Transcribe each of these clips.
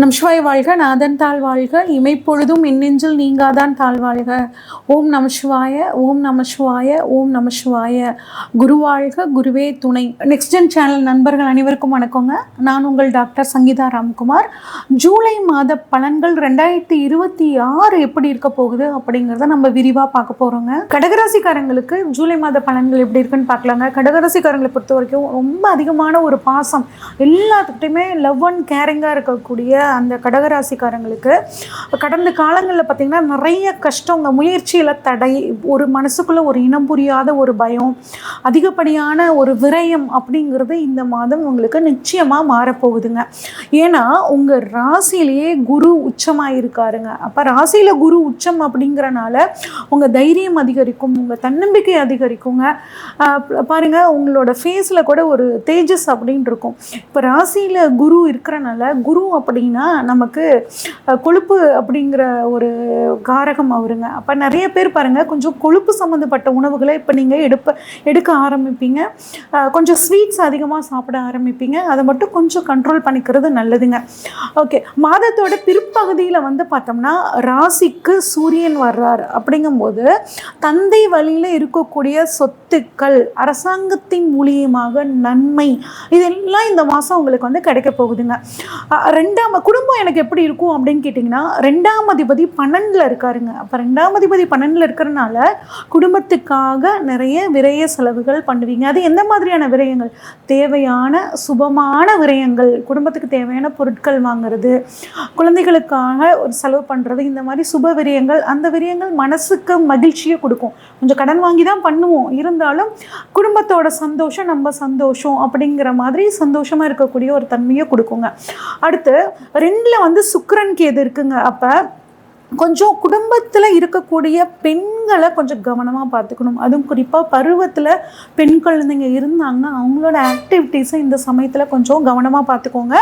நமசிவாய வாழ்க, நாதன் தாழ் வாழ்க, இமைப்பொழுதும் இன்னெஞ்சில் நீங்காதான் தாழ் வாழ்க. ஓம் நமசிவாய, ஓம் நமசிவாய, ஓம் நமசிவாய. குரு வாழ்க, குருவே துணை. நெக்ஸ்ட் ஜென் சேனல் நண்பர்கள் அனைவருக்கும் வணக்கங்க. நான் உங்கள் டாக்டர் சங்கீதா ராம்குமார். ஜூலை மாத பலன்கள் 2026 எப்படி இருக்க போகுது அப்படிங்கிறத நம்ம விரிவாக பார்க்க போகிறோங்க. கடகராசிக்காரங்களுக்கு ஜூலை மாத பலன்கள் எப்படி இருக்குன்னு பார்க்கலாங்க. கடகராசிக்காரங்களை பொறுத்த வரைக்கும் ரொம்ப அதிகமான ஒரு பாசம், எல்லாத்துக்கிட்டையுமே லவ் அண்ட் கேரிங்காக இருக்கக்கூடிய அந்த கடகராசிக்காரங்களுக்கு கடந்த காலங்களில் பார்த்திங்கன்னா நிறைய கஷ்டங்க, முயற்சியில் தடை, ஒரு மனசுக்குள்ளே ஒரு இனம் புரியாத ஒரு பயம், அதிகப்படியான ஒரு விரயம் அப்படிங்கிறது இந்த மாதம் உங்களுக்கு நிச்சயமாக மாறப்போகுதுங்க. ஏன்னா உங்கள் ராசியிலேயே குரு உச்சமாக இருக்காருங்க. அப்போ ராசியில் குரு உச்சம் அப்படிங்கிறனால உங்கள் தைரியம் அதிகரிக்கும், உங்கள் தன்னம்பிக்கை அதிகரிக்குங்க. பாருங்கள், உங்களோட ஃபேஸில் கூட ஒரு தேஜஸ் அப்படின்னு இருக்கும். இப்போ ராசியில் குரு இருக்கிறனால, குரு அப்படின்னா நமக்கு கொழுப்பு அப்படிங்கிற ஒரு காரகம் அவருங்க. அப்போ நிறைய பேர் பாருங்கள், கொஞ்சம் கொழுப்பு சம்மந்தப்பட்ட உணவுகளை இப்போ நீங்கள் எடுக்க ஆரம்பிப்பீங்க. கொஞ்சம் ஸ்வீட்ஸ் அதிகமாக சாப்பிட ஆரம்பிப்பீங்க. அதை மட்டும் கொஞ்சம் கண்ட்ரோல் பண்ணிக்கிறது நல்லதுங்க. ஓகே, மாதத்தோட பிற்பகுதியில் வந்து பார்த்தோம்னா ராசிக்கு சூரியன் வர்றார். அப்படிங்கும்போது தந்தை வழியில் இருக்கக்கூடிய சொத்துக்கள், அரசாங்கத்தின் மூலியமாக நன்மை, இதெல்லாம் இந்த மாதம் உங்களுக்கு வந்து கிடைக்க போகுதுங்க. குடும்பம் எனக்கு எப்படி இருக்கும் அப்படின்னு கேட்டிங்கன்னா, 2ஆம் அதிபதி 12ல் இருக்காருங்க. அப்போ 2ஆம் அதிபதி 12ல் இருக்கிறனால குடும்பத்துக்காக நிறைய விரய செலவுகள் பண்ணுவீங்க. அது எந்த மாதிரியான விரயங்கள்? தேவையான சுபமான விரயங்கள், குடும்பத்துக்கு தேவையான பொருட்கள் வாங்குறது, குழந்தைகளுக்காக ஒரு செலவு பண்ணுறது, இந்த மாதிரி சுப விரயங்கள். அந்த விரயங்கள் மனசுக்கு மகிழ்ச்சியை கொடுக்கும். கொஞ்சம் கடன் வாங்கி தான் பண்ணுவோம், இருந்தாலும் குடும்பத்தோட சந்தோஷம் நம்ம சந்தோஷம் அப்படிங்கிற மாதிரி சந்தோஷமாக இருக்கக்கூடிய ஒரு தன்மையை கொடுக்குங்க. அடுத்து 2ல் வந்து சுக்கிரன் கேது இருக்குங்க. அப்போ கொஞ்சம் குடும்பத்தில் இருக்கக்கூடிய பெண்களை கொஞ்சம் கவனமாக பார்த்துக்கணும். அதுவும் குறிப்பாக பருவத்தில் பெண் குழந்தைங்க இருந்தாங்கன்னா அவங்களோட ஆக்டிவிட்டீஸை இந்த சமயத்தில் கொஞ்சம் கவனமாக பார்த்துக்கோங்க.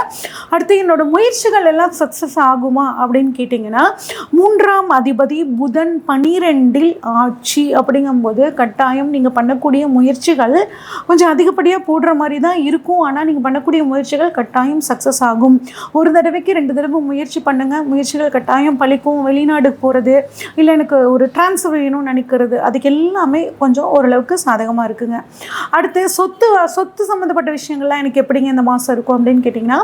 அடுத்து என்னோட முயற்சிகள் எல்லாம் சக்ஸஸ் ஆகுமா அப்படின்னு கேட்டிங்கன்னா, 3ஆம் அதிபதி புதன் 12ல் ஆட்சி. அப்படிங்கும்போது கட்டாயம் நீங்கள் பண்ணக்கூடிய முயற்சிகள் கொஞ்சம் அதிகப்படியாக போடுற மாதிரி தான் இருக்கும். ஆனால் நீங்கள் பண்ணக்கூடிய முயற்சிகள் கட்டாயம் சக்ஸஸ் ஆகும். ஒரு தடவைக்கு 2 தடவை முயற்சி பண்ணுங்கள், முயற்சிகள் கட்டாயம் பழிக்கும். வெளிநாடுக்கு போகிறது, இல்லை எனக்கு ஒரு ட்ரான்ஸ்ஃபர் வேணும்னு நினைக்கிறது, அதுக்கு எல்லாமே கொஞ்சம் ஓரளவுக்கு சாதகமாக இருக்குங்க. அடுத்து சொத்து சம்மந்தப்பட்ட விஷயங்கள்லாம் எனக்கு எப்படிங்க இந்த மாதம் இருக்கும் அப்படின்னு கேட்டிங்கன்னா,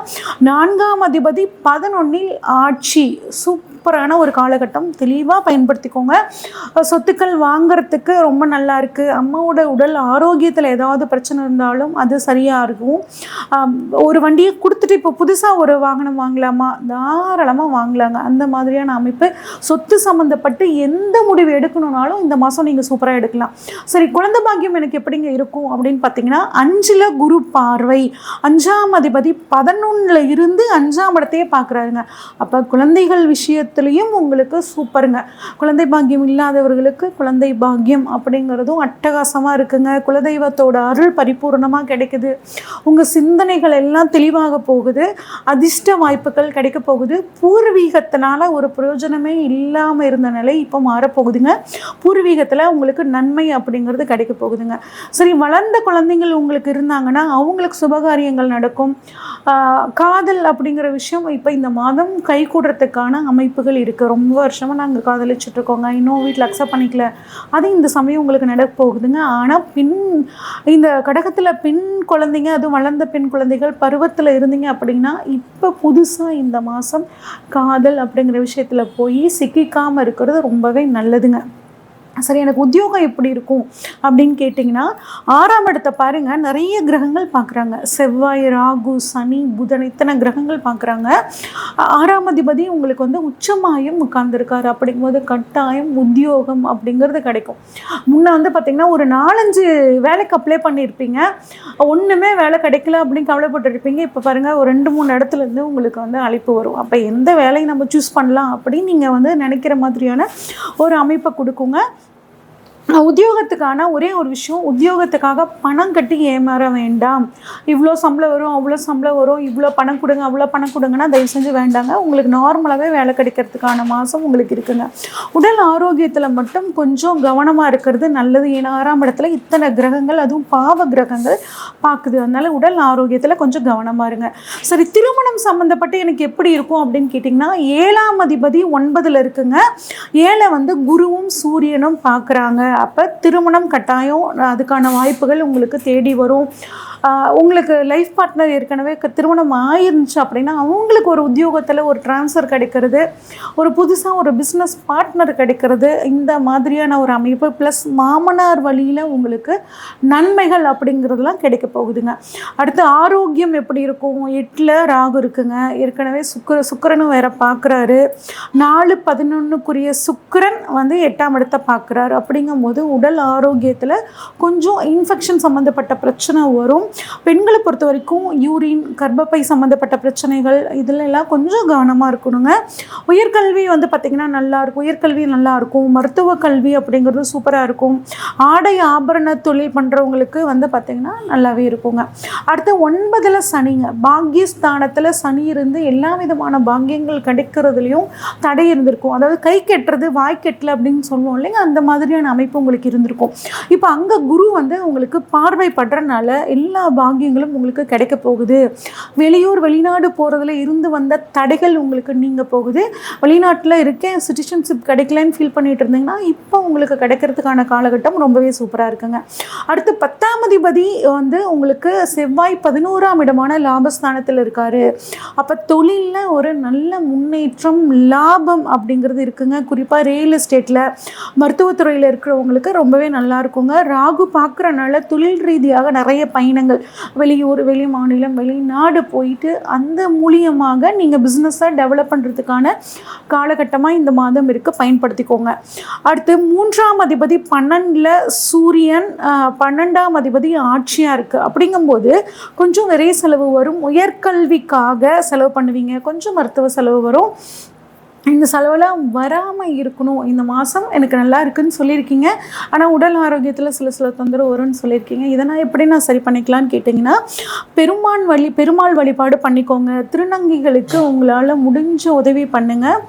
4ஆம் அதிபதி 11ல் ஆட்சி. சூப்பரான ஒரு காலகட்டம், தெளிவாக பயன்படுத்திக்கோங்க. சொத்துக்கள் வாங்கிறதுக்கு ரொம்ப நல்லா இருக்குது. அம்மாவோட உடல் ஆரோக்கியத்தில் ஏதாவது பிரச்சனை இருந்தாலும் அது சரியாக இருக்கும். ஒரு வண்டியை கொடுத்துட்டு இப்போ புதுசாக ஒரு வாகனம் வாங்கலாமா, தாராளமாக வாங்கலாங்க. அந்த மாதிரியான அமைப்பு. சொத்து சம்மந்தப்பட்டு எந்த முடிவு எடுக்கணும்னாலும் இந்த மாதம் நீங்கள் சூப்பராக எடுக்கலாம். சரி, குழந்தை பாக்கியம் எனக்கு எப்படிங்க இருக்கும் அப்படின்னு பார்த்தீங்கன்னா, 5ல் குரு பார்வை, 5ஆம் அதிபதி 11ல் இருந்து 5ஆம் இடத்தையே பார்க்குறாருங்க. அப்போ குழந்தைகள் விஷயத்துலேயும் உங்களுக்கு சூப்பருங்க. குழந்தை பாக்கியம் இல்லாதவர்களுக்கு குழந்தை பாக்கியம் அப்படிங்கிறதும் அட்டகாசமாக இருக்குங்க. குலதெய்வத்தோட அருள் பரிபூர்ணமாக கிடைக்குது. உங்கள் சிந்தனைகள் எல்லாம் தெளிவாக போகுது. அதிர்ஷ்ட வாய்ப்புகள் கிடைக்க போகுது. பூர்வீகத்தினால ஒரு பிரயோஜனமே இல்லாமல் இருந்த நிலை இப்போ மாறப்போகுதுங்க. பூர்வீகத்தில் உங்களுக்கு நன்மை அப்படிங்கிறது கிடைக்க போகுதுங்க. சரி, வளர்ந்த குழந்தைங்கள் உங்களுக்கு இருந்தாங்கன்னா அவங்களுக்கு சுபகாரியங்கள் நடக்கும். காதல் அப்படிங்கிற விஷயம் இப்போ இந்த மாதம் கை கூடுறதுக்கான அமைப்புகள் இருக்குது. ரொம்ப வருஷமாக நாங்கள் காதலிச்சுட்ருக்கோங்க, இன்னும் வீட்டில் அக்செப்ட் பண்ணிக்கல, அது இந்த சமயம் உங்களுக்கு நடக்க போகுதுங்க. ஆனால் இந்த கடகத்தில் பெண் குழந்தைங்க, அதுவும் வளர்ந்த பெண் குழந்தைகள் பருவத்தில் இருந்தீங்க அப்படின்னா இப்போ புதுசாக இந்த மாதம் காதல் அப்படிங்கிற விஷயத்தில் போய் சிக்கிக்காமல் இருக்கிறது ரொம்பவே நல்லதுங்க. சரி, எனக்கு உத்தியோகம் எப்படி இருக்கும் அப்படின்னு கேட்டிங்கன்னா, 6ஆம் இடத்தை பாருங்கள், நிறைய கிரகங்கள் பார்க்குறாங்க. செவ்வாய், ராகு, சனி, புதன், இத்தனை கிரகங்கள் பார்க்குறாங்க. 6ஆம் அதிபதி உங்களுக்கு வந்து உச்சமாயும் உட்கார்ந்துருக்காரு. அப்படிங்கும்போது கட்டாயம் உத்தியோகம் அப்படிங்கிறது கிடைக்கும். முன்னே வந்து பார்த்திங்கன்னா ஒரு 4-5 வேலைக்கு அப்ளை பண்ணியிருப்பீங்க, ஒன்றுமே வேலை கிடைக்கல அப்படின்னு கவலைப்பட்டுருப்பீங்க. இப்போ பாருங்கள், ஒரு 2-3 இடத்துலேருந்து உங்களுக்கு வந்து அழைப்பு வரும். அப்போ எந்த வேலையை நம்ம சூஸ் பண்ணலாம் அப்படின்னு நீங்கள் வந்து நினைக்கிற மாதிரியான ஒரு அமைப்பை கொடுக்குங்க. உத்தியோகத்துக்கான ஒரே ஒரு விஷயம், உத்தியோகத்துக்காக பணம் கட்டி ஏமாற வேண்டாம். இவ்வளோ சம்பளம் வரும், அவ்வளோ சம்பளம் வரும், இவ்வளோ பணம் கொடுங்க, அவ்வளோ பணம் கொடுங்கன்னா தயவு செஞ்சு வேண்டாங்க. உங்களுக்கு நார்மலாகவே வேலை கிடைக்கிறதுக்கான மாதம் உங்களுக்கு இருக்குங்க. உடல் ஆரோக்கியத்தில் மட்டும் கொஞ்சம் கவனமாக இருக்கிறது நல்லது. ஏன்னா 6ஆம் இடத்துல இத்தனை கிரகங்கள், அதுவும் பாவ கிரகங்கள் பார்க்குது. அதனால் உடல் ஆரோக்கியத்தில் கொஞ்சம் கவனமாக இருங்க. சரி, திருமணம் சம்மந்தப்பட்டு எனக்கு எப்படி இருக்கும் அப்படின்னு கேட்டிங்கன்னா, 7ஆம் அதிபதி 9ல் இருக்குங்க. 7 வந்து குருவும் சூரியனும் பார்க்குறாங்க. அப்போ திருமணம் கட்டாயம், அதுக்கான வாய்ப்புகள் உங்களுக்கு தேடி வரும். உங்களுக்கு லைஃப் பார்ட்னர் ஏற்கனவே திருமணம் ஆயிருந்துச்சு அப்படின்னா அவங்களுக்கு ஒரு உத்தியோகத்தில் ஒரு ட்ரான்ஸ்ஃபர் கிடைக்கிறது, ஒரு புதுசாக ஒரு பிஸ்னஸ் பார்ட்னர் கிடைக்கிறது, இந்த மாதிரியான ஒரு அமைப்பு. ப்ளஸ் மாமனார் வழியில் உங்களுக்கு நன்மைகள் அப்படிங்கிறதுலாம் கிடைக்க போகுதுங்க. அடுத்து ஆரோக்கியம் எப்படி இருக்கும்? 8ல் ராகு இருக்குங்க. ஏற்கனவே சுக்கிரனும் வேற பார்க்குறாரு. 4-11க்குரிய சுக்கிரன் வந்து 8ஆம் இடத்தை பார்க்குறாரு. அப்படிங்கும்போது உடல் ஆரோக்கியத்தில் கொஞ்சம் இன்ஃபெக்ஷன் சம்மந்தப்பட்ட பிரச்சனை வரும். பெண்களை பொறுத்த வரைக்கும் யூரின், கர்ப்பப்பை சம்மந்தப்பட்ட பிரச்சனைகள் இதிலெல்லாம் கொஞ்சம் கவனமாக இருக்கணுங்க. உயர்கல்வி வந்து பார்த்திங்கன்னா நல்லாயிருக்கும். உயர்கல்வி நல்லாயிருக்கும். மருத்துவ கல்வி அப்படிங்கிறது சூப்பராக இருக்கும். ஆடை ஆபரண தொழில் பண்ணுறவங்களுக்கு வந்து பார்த்திங்கன்னா நல்லாவே இருக்குங்க. அடுத்து 9ல் சனிங்க. பாக்கியஸ்தானத்தில் சனி இருந்து எல்லா விதமான பாக்கியங்கள் கிடைக்கிறதுலையும் தடை இருந்திருக்கும். அதாவது கை கெட்டுறது வாய் கெட்டல அப்படின்னு சொல்லுவோம் இல்லைங்க, அந்த மாதிரியான அமைப்பு உங்களுக்கு இருந்திருக்கும். இப்போ அங்கே குரு வந்து உங்களுக்கு பார்வைப்படுறனால எல்லா பாக்கியங்களும் உங்களுக்கு கிடைக்க போகுது. வெளியூர் வெளிநாடு போகிறதுல இருந்து வந்த தடைகள் உங்களுக்கு நீங்க போகுது. வெளிநாட்டில் இருக்கேன், சிட்டிசன்ஷிப் கிடைக்கலன்னு ஃபீல் பண்ணிட்டு இருந்தீங்கன்னா இப்போ உங்களுக்கு கிடைக்கிறதுக்கான காலகட்டம் ரொம்பவே சூப்பராக இருக்குங்க. அடுத்து 10ஆம் அதிபதி வந்து உங்களுக்கு செவ்வாய் 11ஆம் இடமான லாபஸ்தானத்தில் இருக்காரு. அப்போ தொழிலில் ஒரு நல்ல முன்னேற்றம், லாபம் அப்படிங்கிறது இருக்குங்க. குறிப்பாக ரியல் எஸ்டேட்டில், மருத்துவத்துறையில் இருக்கிறவங்களுக்கு ரொம்பவே நல்லா இருக்குங்க. ராகு பார்க்குறனால தொழில் ரீதியாக நிறைய பயணங்கள், வெளியூர், வெளி மாநிலம், வெளிநாடு போயிட்டு அந்த மூலியமாக நீங்கள் பிஸ்னஸை டெவலப் பண்ணுறதுக்கான காலகட்டமாக இந்த மாதம் இருக்குது. பயன்படுத்திக்கோங்க. அடுத்து 3ஆம் அதிபதி 12ல் சூரியன், 12ஆம் அதிபதி ஆட்சியாக இருக்குது. அப்படிங்கும்போது கொஞ்சம் நிறைய செலவு வரும். உயர்கல்விக்காக செலவு பண்ணுவீங்க. கொஞ்சம் மருத்துவ செலவு வரும். இந்த செலவெல்லாம் வராமல் இருக்கணும். இந்த மாதம் எனக்கு நல்லா இருக்குதுன்னு சொல்லியிருக்கீங்க. ஆனால் உடல் ஆரோக்கியத்தில் சில தொந்தரவு வரும்னு சொல்லியிருக்கீங்க. இதை நான் எப்படி நான் சரி பண்ணிக்கலான்னு கேட்டிங்கன்னா, பெருமாள் வழிபாடு பண்ணிக்கோங்க. திருநங்கைகளுக்கு உங்களால் முடிஞ்ச உதவி பண்ணுங்கள்.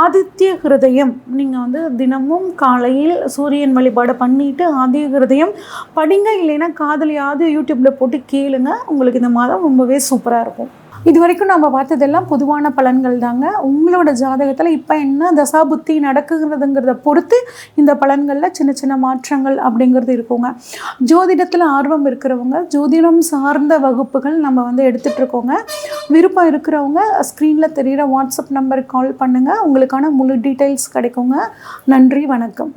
ஆதித்ய ஹிருதயம் நீங்கள் வந்து தினமும் காலையில் சூரியன் வழிபாடு பண்ணிவிட்டு ஆதித்ய ஹிருதயம் படிங்க. இல்லைன்னா காதலியாவது யூடியூப்பில் போட்டு கேளுங்க. உங்களுக்கு இந்த மாதம் ரொம்பவே சூப்பராக இருக்கும். இது வரைக்கும் நம்ம பார்த்ததெல்லாம் பொதுவான பலன்கள் தாங்க. உங்களோட ஜாதகத்தில் இப்போ என்ன தசாபுத்தி நடக்குங்கிறதுங்கிறத பொறுத்து இந்த பலன்களில் சின்ன சின்ன மாற்றங்கள் அப்படிங்கிறது இருக்குங்க. ஜோதிடத்தில் ஆர்வம் இருக்கிறவங்க, ஜோதிடம் சார்ந்த வகுப்புகள் நம்ம வந்து எடுத்துகிட்ருக்கோங்க. விருப்பம் இருக்கிறவங்க ஸ்க்ரீனில் தெரிகிற வாட்ஸ்அப் நம்பருக்கு கால் பண்ணுங்கள். உங்களுக்கான முழு டீட்டெயில்ஸ் கிடைக்குங்க. நன்றி, வணக்கம்.